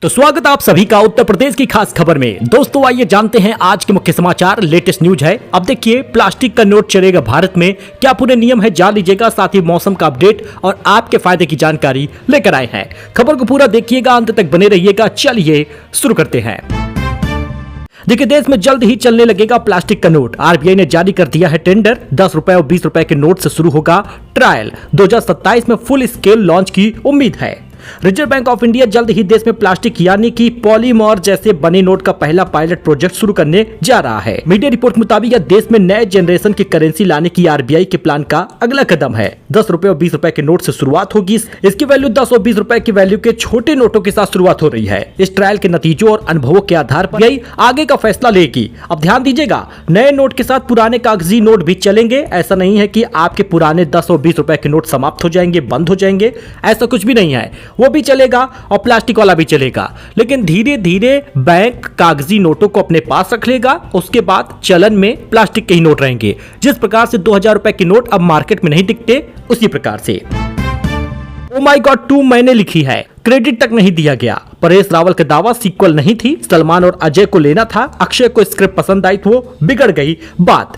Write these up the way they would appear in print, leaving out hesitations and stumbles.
तो स्वागत आप सभी का उत्तर प्रदेश की खास खबर में। दोस्तों आइए जानते हैं आज के मुख्य समाचार। लेटेस्ट न्यूज है। अब देखिए, प्लास्टिक का नोट चलेगा भारत में, क्या पूरे नियम है जान लीजिएगा। साथ ही मौसम का अपडेट और आपके फायदे की जानकारी लेकर आए हैं। खबर को पूरा देखिएगा, अंत तक बने रहिएगा। चलिए शुरू करते हैं। देखिए, देश में जल्द ही चलने लगेगा प्लास्टिक का नोट। आरबीआई ने जारी कर दिया है टेंडर। 10 रुपए और 20 रुपए के नोट से शुरू होगा ट्रायल। 2027 में फुल स्केल लॉन्च की उम्मीद है। रिजर्व बैंक ऑफ इंडिया जल्द ही देश में प्लास्टिक यानी कि पॉलीमर जैसे बने नोट का पहला पायलट प्रोजेक्ट शुरू करने जा रहा है। मीडिया रिपोर्ट मुताबिक यह देश में नए जनरेशन की करेंसी लाने की आरबीआई के प्लान का अगला कदम है। 10 रुपए और 20 रुपए के नोट से शुरुआत होगी। इसकी वैल्यू 10 और 20 रुपए की वैल्यू के छोटे नोटों के साथ शुरुआत हो रही है। इस ट्रायल के नतीजों और अनुभवों के आधार पर यही आगे का फैसला लेगी। अब ध्यान दीजिएगा, नए नोट के साथ पुराने कागजी नोट भी चलेंगे। ऐसा नहीं है कि आपके पुराने 10 और 20 रुपए के नोट समाप्त हो जाएंगे, बंद हो जाएंगे, ऐसा कुछ भी नहीं है। वो भी चलेगा और प्लास्टिक वाला भी चलेगा, लेकिन धीरे धीरे बैंक कागजी नोटों को अपने पास रख लेगा। उसके बाद चलन में प्लास्टिक के ही नोट रहेंगे। जिस प्रकार से 2000 रुपए के नोट अब मार्केट में नहीं दिखते, उसी प्रकार से। ओ माय गॉड 2 मैंने लिखी है, क्रेडिट तक नहीं दिया गया। परेश रावल का दावा सीक्वल नहीं थी, सलमान और अजय को लेना था। अक्षय को स्क्रिप्ट पसंद आई तो बिगड़ गई बात।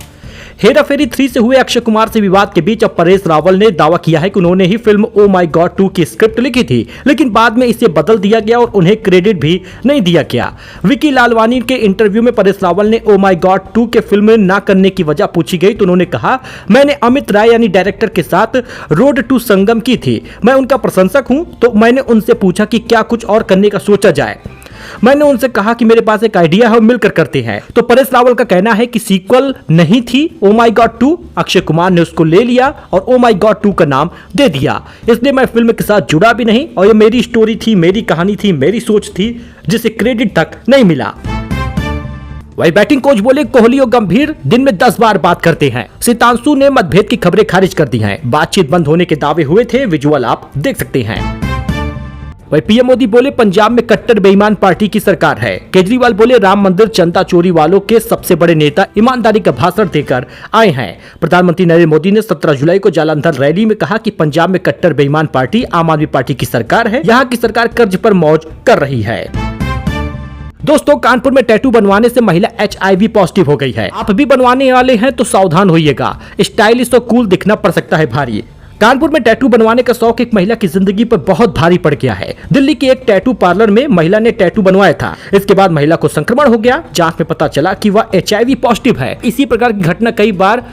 हेरा फेरी 3 से हुए अक्षय कुमार से विवाद के बीच अब परेश रावल ने दावा किया है कि उन्होंने ही फिल्म ओ माय गॉड 2 की स्क्रिप्ट लिखी थी, लेकिन बाद में इसे बदल दिया गया और उन्हें क्रेडिट भी नहीं दिया गया। विकी लालवानी के इंटरव्यू में परेश रावल ने ओ माय गॉड 2 के फिल्म ना करने की वजह पूछी गई तो उन्होंने कहा, मैंने अमित राय यानी डायरेक्टर के साथ रोड टू संगम की थी। मैं उनका प्रशंसक हूं, तो मैंने उनसे पूछा कि क्या कुछ और करने का सोचा जाए। मैंने उनसे कहा कि मेरे पास एक आइडिया है, मिलकर करते हैं। तो परेश रावल का कहना है कि सीक्वल नहीं थी oh my God 2, Akshay Kumar ने उसको ले लिया और ओ माय गॉड 2 का नाम दे दिया। इसलिए मैं फिल्म के साथ जुड़ा भी नहीं और ये मेरी स्टोरी थी, मेरी कहानी थी, मेरी सोच थी, जिसे क्रेडिट तक नहीं मिला। वही बैटिंग कोच बोले, कोहली और गंभीर दिन में 10 बार बात करते हैं। सितांशु ने मतभेद की खबरें खारिज कर दी हैं। बातचीत बंद होने के दावे हुए थे, विजुअल आप देख सकते हैं। वही पीएम मोदी बोले, पंजाब में कट्टर बेईमान पार्टी की सरकार है। केजरीवाल बोले, राम मंदिर चंदा चोरी वालों के सबसे बड़े नेता ईमानदारी का भाषण देकर आए हैं। प्रधानमंत्री नरेंद्र मोदी ने 17 जुलाई को जालंधर रैली में कहा कि पंजाब में कट्टर बेईमान पार्टी आम आदमी पार्टी की सरकार है। यहाँ की सरकार कर्ज पर मौज कर रही है। दोस्तों, कानपुर में टैटू बनवाने से महिला HIV पॉजिटिव हो गई है। आप भी बनवाने वाले हैं तो सावधान होइएगा, स्टाइलिश और कूल दिखना पड़ सकता है भारी। कानपुर में टैटू बनवाने का शौक एक महिला की जिंदगी पर बहुत भारी पड़ गया है। दिल्ली के एक टैटू पार्लर में महिला ने टैटू बनवाया था। इसके बाद महिला को संक्रमण हो गया। जांच में पता चला कि वह HIV पॉजिटिव है। इसी प्रकार की घटना कई बार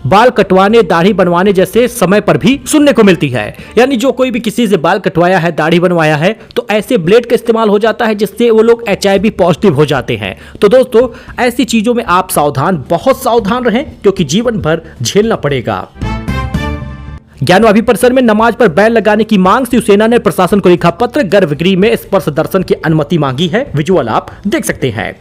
बाल कटवाने, दाढ़ी बनवाने जैसे समय पर भी सुनने को मिलती है। यानी जो कोई भी किसी से बाल कटवाया है, दाढ़ी बनवाया है, तो ऐसे ब्लेड का इस्तेमाल हो जाता है जिससे वो लोग HIV पॉजिटिव हो जाते हैं। तो दोस्तों, ऐसी चीजों में आप सावधान, बहुत सावधान रहें, क्योंकि जीवन भर झेलना पड़ेगा। ज्ञानवापी परिसर में नमाज पर बैन लगाने की मांग, शिवसेना ने प्रशासन को लिखा पत्र। गर्भगृह में स्पर्श दर्शन की अनुमति मांगी है, विजुअल आप देख सकते हैं।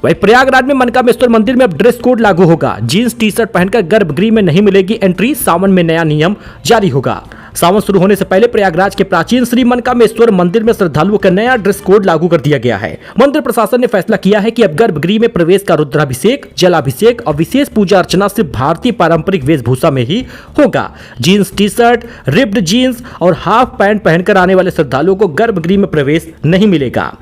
वही प्रयागराज में मनकामेश्वर मंदिर में अब ड्रेस कोड लागू होगा। जींस टी शर्ट पहनकर गर्भगृह में नहीं मिलेगी एंट्री। सावन में नया नियम जारी होगा। सावन शुरू होने से पहले प्रयागराज के प्राचीन श्री मनकामेश्वर मंदिर में श्रद्धालुओं का नया ड्रेस कोड लागू कर दिया गया है। मंदिर प्रशासन ने फैसला किया है कि अब गर्भगृह में प्रवेश का रुद्राभिषेक, जलाभिषेक और विशेष पूजा अर्चना सिर्फ भारतीय पारंपरिक वेशभूषा में ही होगा। Jeans T shirt, ripped jeans और हाफ पैंट पहनकर आने वाले श्रद्धालुओं को गर्भगृह में प्रवेश नहीं मिलेगा।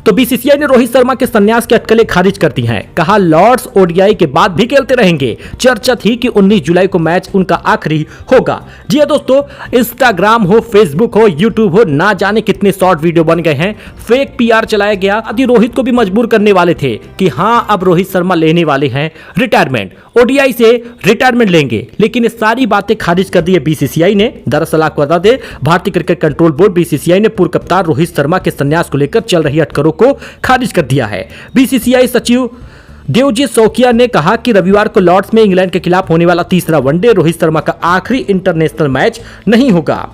तो बीसीसीआई ने रोहित शर्मा के संन्यास की अटकलें खारिज कर दी हैं। कहा, लॉर्ड्स ODI के बाद भी खेलते रहेंगे। चर्चा थी कि 19 जुलाई को मैच उनका आखिरी होगा। जी हां दोस्तों, इंस्टाग्राम हो, फेसबुक हो, यूट्यूब हो, ना जाने कितने शॉर्ट वीडियो बन गए हैं। फेक PR चलाया गया। आदि रोहित को भी मजबूर करने वाले थे कि हां, अब रोहित शर्मा लेने वाले हैं रिटायरमेंट, ODI से रिटायरमेंट लेंगे। लेकिन ये सारी बातें खारिज कर दी है बीसीसीआई ने। दरअसल आपको बता दें, भारतीय क्रिकेट कंट्रोल बोर्ड BCCI ने पूर्व कप्तान रोहित शर्मा के संन्यास को लेकर चल रही अटकलों को खारिज कर दिया है। BCCI सचिव देवजीत सौकिया ने कहा कि रविवार को लॉर्ड्स में इंग्लैंड के खिलाफ होने वाला तीसरा वनडे रोहित शर्मा का आखिरी इंटरनेशनल मैच नहीं होगा।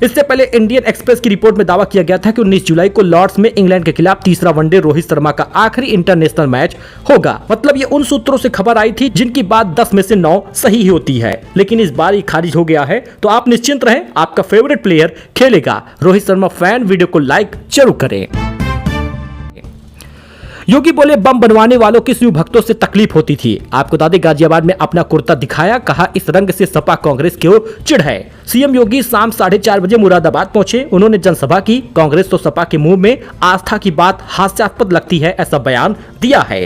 इससे पहले इंडियन एक्सप्रेस की रिपोर्ट में दावा किया गया था कि 19 जुलाई को लॉर्ड्स में इंग्लैंड के खिलाफ तीसरा वनडे रोहित शर्मा का आखिरी इंटरनेशनल मैच होगा। मतलब ये उन सूत्रों से खबर आई थी जिनकी बात 10 में से 9 सही ही होती है, लेकिन इस बार ये खारिज हो गया है। तो आप निश्चिंत रहें, आपका फेवरेट प्लेयर खेलेगा। रोहित शर्मा फैन वीडियो को लाइक जरूर करें। योगी बोले बम बनवाने वालों की शिव भक्तों से तकलीफ होती थी। आपको बता दें गाजियाबाद में अपना कुर्ता दिखाया, कहा इस रंग से सपा कांग्रेस क्यों चिढ़ है। सीएम योगी शाम 4:30 बजे मुरादाबाद पहुंचे। उन्होंने जनसभा की। कांग्रेस तो सपा के मुंह में आस्था की बात हास्यास्पद लगती है, ऐसा बयान दिया है।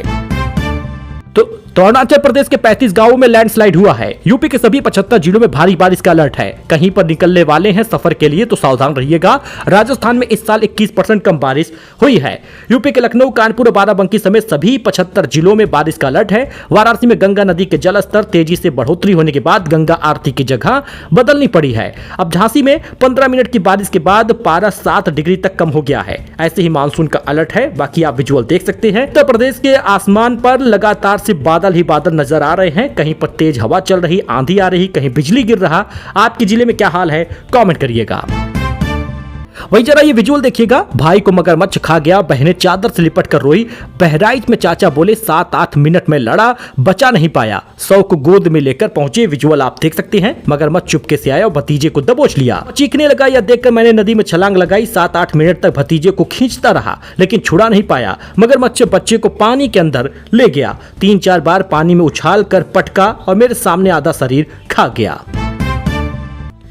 तो अरुणाचल प्रदेश के 35 गांवों में लैंडस्लाइड हुआ है। यूपी के सभी 75 जिलों में भारी बारिश का अलर्ट है। कहीं पर निकलने वाले हैं सफर के लिए तो सावधान रहिएगा। राजस्थान में इस साल 21% कम बारिश हुई है। यूपी के लखनऊ, कानपुर और बाराबंकी समेत सभी 75 जिलों में बारिश का अलर्ट है। वाराणसी में गंगा नदी के जल स्तर तेजी से बढ़ोतरी होने के बाद गंगा आरती की जगह बदलनी पड़ी है। अब झांसी में 15 मिनट की बारिश के बाद पारा 7 डिग्री तक कम हो गया है। ऐसे ही मानसून का अलर्ट है। बाकी आप विजुअल देख सकते हैं। उत्तर प्रदेश के आसमान पर लगातार से बादल ही बादल नजर आ रहे हैं। कहीं पर तेज हवा चल रही, आंधी आ रही, कहीं बिजली गिर रहा। आपके जिले में क्या हाल है कमेंट करिएगा। वही जरा ये विजुअल देखिएगा। भाई को मगरमच्छ खा गया, बहनें चादर से लिपट कर रोई। बहराइच में चाचा बोले 7-8 मिनट में लड़ा, बचा नहीं पाया, 100 को गोद में लेकर पहुंचे। विजुअल आप देख सकते हैं। मगरमच्छ चुपके से आया और भतीजे को दबोच लिया। चीखने लगा। यह देखकर मैंने नदी में छलांग लगाई। 7-8 मिनट तक भतीजे को खींचता रहा लेकिन छुड़ा नहीं पाया। मगरमच्छ बच्चे को पानी के अंदर ले गया। 3-4 बार पानी में उछाल कर पटका और मेरे सामने आधा शरीर खा गया।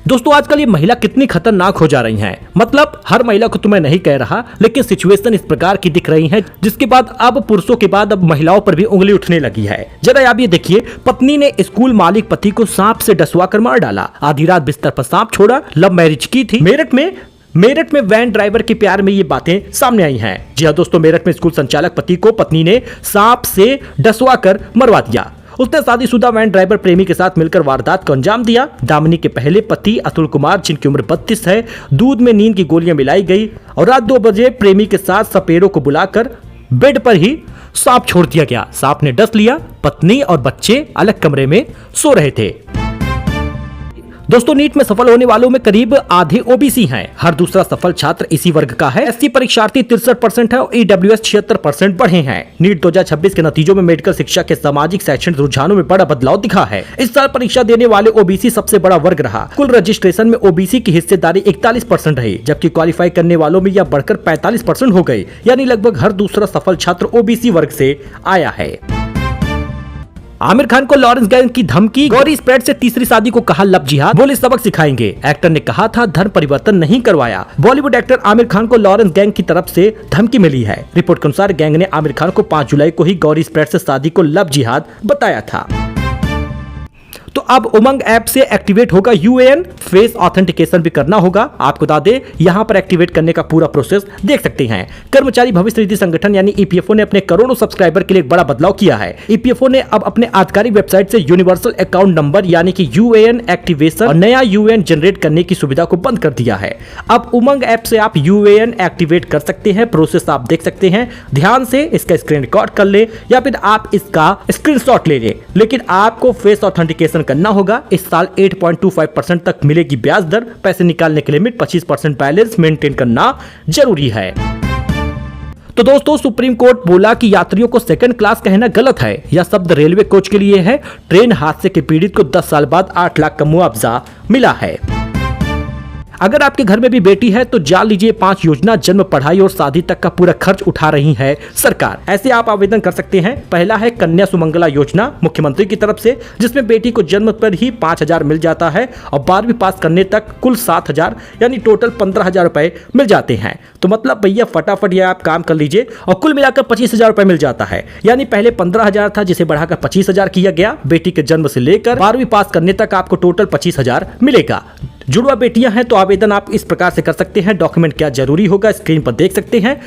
दोस्तों आजकल ये महिला कितनी खतरनाक हो जा रही हैं। मतलब हर महिला को तो मैं नहीं कह रहा, लेकिन सिचुएशन इस प्रकार की दिख रही है जिसके बाद अब पुरुषों के बाद अब महिलाओं पर भी उंगली उठने लगी है। जरा आप ये देखिए। पत्नी ने स्कूल मालिक पति को सांप से डसवा कर मार डाला। आधी रात बिस्तर पर सांप छोड़ा। लव मैरिज की थी। मेरठ में वैन ड्राइवर के प्यार में ये बातें सामने आई हैं। जी हाँ दोस्तों, मेरठ में स्कूल संचालक पति को पत्नी ने सांप से डसवा कर मरवा दिया। उसने शादीशुदा वैन ड्राइवर प्रेमी के साथ मिलकर वारदात को अंजाम दिया। दामिनी के पहले पति अतुल कुमार, जिनकी उम्र 32 है, दूध में नींद की गोलियां मिलाई गई और रात 2 बजे प्रेमी के साथ सपेरों को बुलाकर बेड पर ही सांप छोड़ दिया गया। सांप ने डस लिया। पत्नी और बच्चे अलग कमरे में सो रहे थे। दोस्तों नीट में सफल होने वालों में करीब आधे ओबीसी हैं। हर दूसरा सफल छात्र इसी वर्ग का है। एससी परीक्षार्थी 63% है और ईडब्ल्यूएस 76% बढ़े हैं। नीट 2026 के नतीजों में मेडिकल शिक्षा के सामाजिक शैक्षणिक रुझानों में बड़ा बदलाव दिखा है। इस साल परीक्षा देने वाले ओबीसी सबसे बड़ा वर्ग रहा। कुल रजिस्ट्रेशन में ओबीसी की हिस्सेदारी 41% रही, जबकि क्वालिफाई करने वालों में यह बढ़कर 45% हो गई। यानी लगभग हर दूसरा सफल छात्र ओबीसी वर्ग से आया है। आमिर खान को लॉरेंस गैंग की धमकी। गौरी स्प्रेड से तीसरी शादी को कहा लब जिहाद। बोले सबक सिखाएंगे। एक्टर ने कहा था धर्म परिवर्तन नहीं करवाया। बॉलीवुड एक्टर आमिर खान को लॉरेंस गैंग की तरफ से धमकी मिली है। रिपोर्ट के अनुसार गैंग ने आमिर खान को 5 जुलाई को ही गौरी स्प्रेड से शादी को लब जिहाद बताया था। तो अब उमंग ऐप से एक्टिवेट होगा यूएएन। फेस ऑथेंटिकेशन भी करना होगा। आपको बता दें यहां पर एक्टिवेट करने का पूरा प्रोसेस देख सकते हैं। कर्मचारी भविष्य निधि संगठन यानी ईपीएफओ ने अपने करोड़ों सब्सक्राइबर के लिए एक बड़ा बदलाव किया है। ईपीएफओ ने अब अपने आधिकारिक वेबसाइट से यूनिवर्सल अकाउंट नंबर यानी कि यूएएन एक्टिवेशन और नया यूएएन जनरेट करने की सुविधा को बंद कर दिया है। अब उमंग ऐप से आप यूएएन एक्टिवेट कर सकते हैं। प्रोसेस आप देख सकते हैं। ध्यान से इसका स्क्रीन रिकॉर्ड कर ले या फिर आप इसका स्क्रीनशॉट ले लें, लेकिन आपको फेस ऑथेंटिकेशन करना होगा। इस साल 8.25% तक मिलेगी ब्याज दर। पैसे निकालने की लिमिट 25% बैलेंस मेंटेन करना जरूरी है। तो दोस्तों सुप्रीम कोर्ट बोला कि यात्रियों को सेकंड क्लास कहना गलत है। यह शब्द रेलवे कोच के लिए है। ट्रेन हादसे के पीड़ित को 10 साल बाद 8 लाख का मुआवजा मिला है। अगर आपके घर में भी बेटी है तो जान लीजिए 5 योजना जन्म, पढ़ाई और शादी तक का पूरा खर्च उठा रही है सरकार। ऐसे आप आवेदन कर सकते हैं। पहला है कन्या सुमंगला योजना मुख्यमंत्री की तरफ से, जिसमें बेटी को जन्म पर ही 5,000 मिल जाता है और 12वीं पास करने तक कुल 7,000 यानी टोटल 15,000 रुपए मिल जाते हैं। तो मतलब भैया फटाफट यह आप काम कर लीजिए और कुल मिलाकर 25,000 रुपए मिल जाता है। यानी पहले 15,000 था जिसे बढ़ाकर 25,000 किया गया। बेटी के जन्म से लेकर 12वीं पास करने तक आपको टोटल 25,000 मिलेगा। जुड़वा बेटियां हैं तो आवेदन आप इस प्रकार से कर सकते हैं। डॉक्यूमेंट क्या जरूरी होगा स्क्रीन पर देख सकते हैं।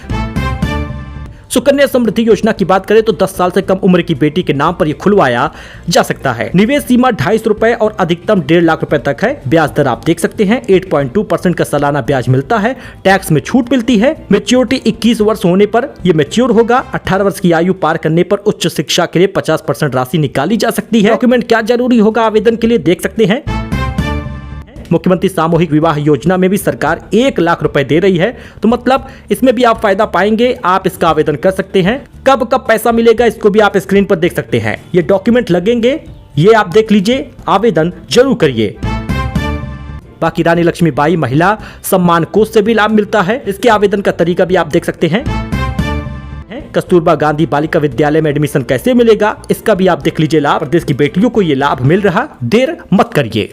सुकन्या समृद्धि योजना की बात करें तो 10 साल से कम उम्र की बेटी के नाम पर यह खुलवाया जा सकता है। निवेश सीमा 250 रुपए और अधिकतम 1.5 लाख रुपए तक है। ब्याज दर आप देख सकते हैं 8.2% का सालाना ब्याज मिलता है। टैक्स में छूट मिलती है। मैच्योरिटी 21 वर्ष होने पर यह मैच्योर होगा। 18 वर्ष की आयु पार करने पर उच्च शिक्षा के लिए 50% राशि निकाली जा सकती है। डॉक्यूमेंट क्या जरूरी होगा आवेदन के लिए देख सकते हैं। मुख्यमंत्री सामूहिक विवाह योजना में भी सरकार 1 लाख रुपए दे रही है। तो मतलब इसमें भी आप फायदा पाएंगे। आप इसका आवेदन कर सकते हैं। कब कब पैसा मिलेगा इसको भी आप स्क्रीन पर देख सकते हैं। ये डॉक्यूमेंट लगेंगे, ये आप देख लीजिए। आवेदन जरूर करिए। बाकी रानी लक्ष्मीबाई महिला सम्मान कोष से भी लाभ मिलता है। इसके आवेदन का तरीका भी आप देख सकते हैं। कस्तूरबा गांधी बालिका विद्यालय में एडमिशन कैसे मिलेगा, इसका भी आप देख लीजिए लाभ। प्रदेश की बेटियों को ये लाभ मिल रहा, देर मत करिए।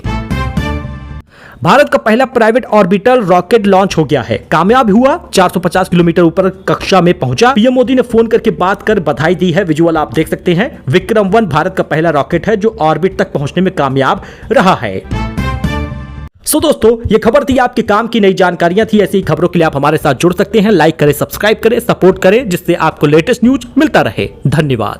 भारत का पहला प्राइवेट ऑर्बिटल रॉकेट लॉन्च हो गया है, कामयाब हुआ, 450 किलोमीटर ऊपर कक्षा में पहुंचा। पीएम मोदी ने फोन करके बात कर बधाई दी है, विजुअल आप देख सकते हैं। विक्रम-1 भारत का पहला रॉकेट है जो ऑर्बिट तक पहुंचने में कामयाब रहा है। दोस्तों, ये खबर थी आपके काम की, नई जानकारियां थी। ऐसी खबरों के लिए आप हमारे साथ जुड़ सकते हैं। लाइक करें, सब्सक्राइब करें, सपोर्ट करें, जिससे आपको लेटेस्ट न्यूज मिलता रहे। धन्यवाद।